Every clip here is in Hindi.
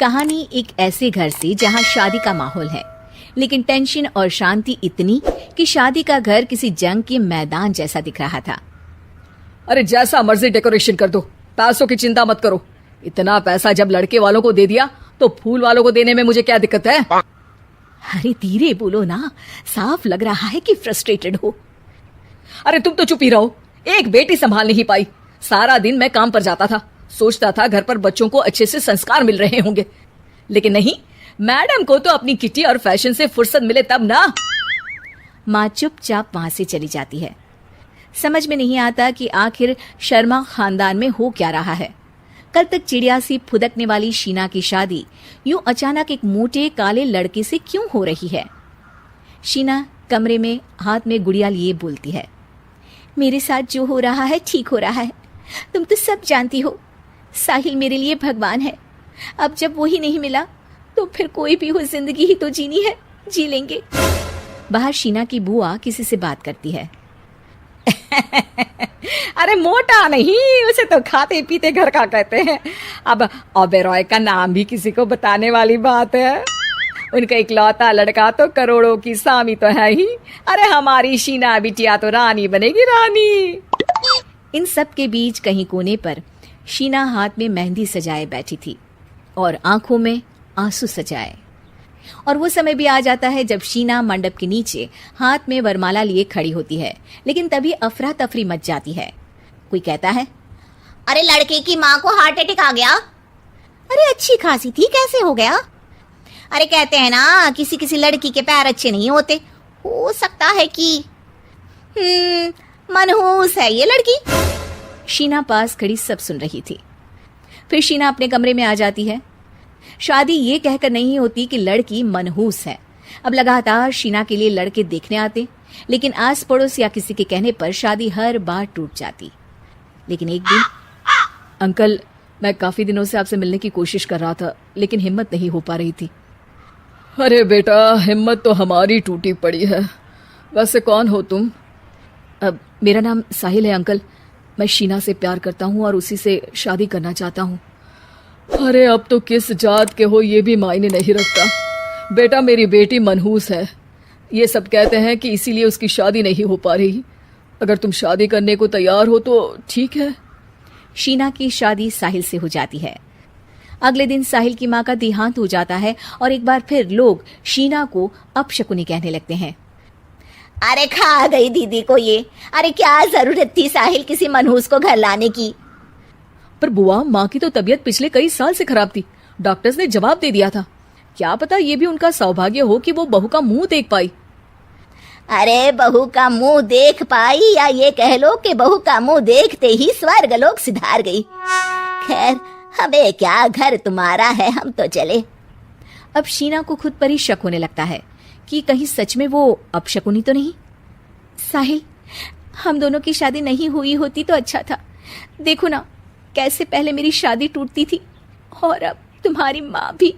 कहानी एक ऐसे घर से जहां शादी का माहौल है, लेकिन टेंशन और शांति इतनी कि शादी का घर किसी जंग के मैदान जैसा दिख रहा था। अरे जैसा मर्जी डेकोरेशन कर दो, पैसों की चिंता मत करो। इतना पैसा जब लड़के वालों को दे दिया तो फूल वालों को देने में मुझे क्या दिक्कत है? अरे धीरे बोलो ना, साफ लग रहा है कि फ्रस्ट्रेटेड हो। अरे तुम तो चुप ही रहो। एक बेटी संभाल नहीं पाई। सारा दिन मैं काम पर जाता था, सोचता था घर पर बच्चों को अच्छे से संस्कार मिल रहे होंगे, लेकिन नहीं, मैडम को तो अपनी किटी और फैशन से फुर्सत मिले तब ना। माँ चुपचाप वहां से चली जाती है। समझ में नहीं आता कि आखिर शर्मा खानदान में हो क्या रहा है। कल तक चिड़िया सी फुदकने वाली शीना की शादी यूं अचानक एक मोटे काले लड़के से क्यों हो रही है? शीना कमरे में हाथ में गुड़िया लिए बोलती है, मेरे साथ जो हो रहा है ठीक हो रहा है। तुम तो सब जानती हो, साहिल मेरे लिए भगवान है। अब जब वो ही नहीं मिला तो फिर कोई भी हो, जिंदगी ही तो जीनी है, जी लेंगे। बाहर शीना की बुआ किसी से बात करती है। अरे मोटा नहीं, उसे तो खाते पीते घर का कहते हैं। अब ओबेरॉय का नाम भी किसी को बताने वाली बात है। उनका इकलौता लड़का तो करोड़ों की स्वामी तो है ही। अरे हमारी शीना बिटिया तो रानी बनेगी, रानी। इन सब के बीच कहीं कोने पर शीना हाथ में मेहंदी सजाए बैठी थी और आंखों में आंसू सजाए। और वो समय भी आ जाता है जब शीना मंडप के नीचे हाथ में वरमाला लिए खड़ी होती है, लेकिन तभी अफरा तफरी मच जाती है। कोई कहता है, अरे लड़के की माँ को हार्ट अटैक आ गया। अरे अच्छी खासी थी, कैसे हो गया? अरे कहते हैं ना, किसी किसी लड़की के पैर अच्छे नहीं होते, हो सकता है कि मनहूस है ये लड़की। शीना पास खड़ी सब सुन रही थी। फिर शीना अपने कमरे में आ जाती है। शादी ये कहकर नहीं होती कि लड़की मनहूस है। अब लगातार शीना के लिए लड़के देखने आते, लेकिन आस पड़ोस या किसी के कहने पर शादी हर बार टूट जाती। लेकिन एक दिन, अंकल, मैं काफी दिनों से आपसे मिलने की कोशिश कर रहा था, लेकिन हिम्मत नहीं हो पा रही थी। अरे बेटा, हिम्मत तो हमारी टूटी पड़ी है। वैसे कौन हो तुम? मेरा नाम साहिल है अंकल। मैं शीना से प्यार करता हूँ और उसी से शादी करना चाहता हूँ। अरे अब तो किस जात के हो ये भी मायने नहीं रखता। बेटा, मेरी बेटी मनहूस है। ये सब कहते हैं कि इसीलिए उसकी शादी नहीं हो पा रही। अगर तुम शादी करने को तैयार हो तो ठीक है। शीना की शादी साहिल से हो जाती है। अगले दिन साहिल की माँ का देहांत हो जाता है और एक बार फिर लोग शीना को अपशकुनी कहने लगते हैं। अरे खा गई दीदी को ये। अरे क्या जरूरत थी साहिल किसी मनहूस को घर लाने की? पर बुआ, माँ की तो तबीयत पिछले कई साल से खराब थी। डॉक्टर्स ने जवाब दे दिया था। क्या पता ये भी उनका सौभाग्य हो कि वो बहू का मुंह देख पाई। अरे बहू का मुंह देख पाई, या ये कह लो कि बहू का मुंह देखते ही स्वर्ग लोक सिधार गई। खैर, हमें क्या, घर तुम्हारा है, हम तो चले। अब शीना को खुद पर ही शक होने लगता है कि कहीं सच में वो अपशकुनी तो नहीं। साहिल, हम दोनों की शादी नहीं हुई होती तो अच्छा था। देखो ना, कैसे पहले मेरी शादी टूटती थी और अब तुम्हारी माँ भी।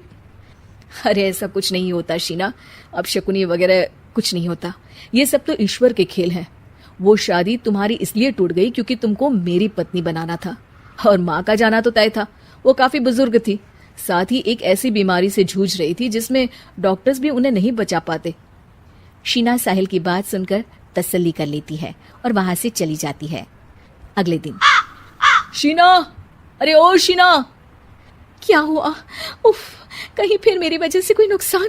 अरे ऐसा कुछ नहीं होता शीना, अपशकुनी वगैरह कुछ नहीं होता। ये सब तो ईश्वर के खेल हैं। वो शादी तुम्हारी इसलिए टूट गई क्योंकि तुमको मेरी पत्नी बनाना था, और माँ का जाना तो तय था। वो काफी बुजुर्ग थी, साथ ही एक ऐसी बीमारी से जूझ रही थी जिसमें डॉक्टर्स भी उन्हें नहीं बचा पाते। शीना साहिल की बात सुनकर तसल्ली कर लेती है और वहां से चली जाती है। अगले दिन, शीना, अरे ओ शीना। क्या हुआ? उफ, कहीं फिर मेरी वजह से कोई नुकसान?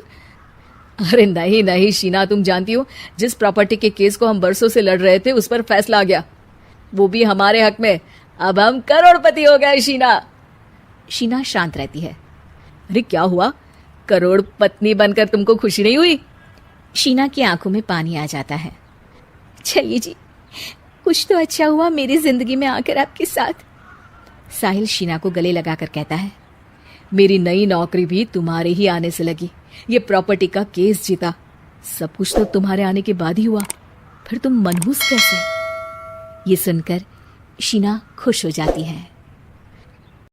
अरे नहीं नहीं शीना, तुम जानती हो, जिस प्रॉपर्टी के केस को हम बरसों से लड़ रहे थे उस पर फैसला आ गया, वो भी हमारे हक में। अब हम करोड़पति हो गए शीना। शीना शांत रहती है। अरे क्या हुआ? करोड़ पत्नी बनकर तुमको खुशी नहीं हुई? शीना की आंखों में पानी आ जाता है। चलिए जी, कुछ तो अच्छा हुआ मेरी जिंदगी में आकर आपके साथ। साहिल शीना को गले लगाकर कहता है, मेरी नई नौकरी भी तुम्हारे ही आने से लगी। ये प्रॉपर्टी का केस जीता, सब कुछ तो तुम्हारे आने के बाद ही हुआ। फिर तुम मनहूस कैसे? ये सुनकर शीना खुश हो जाती है।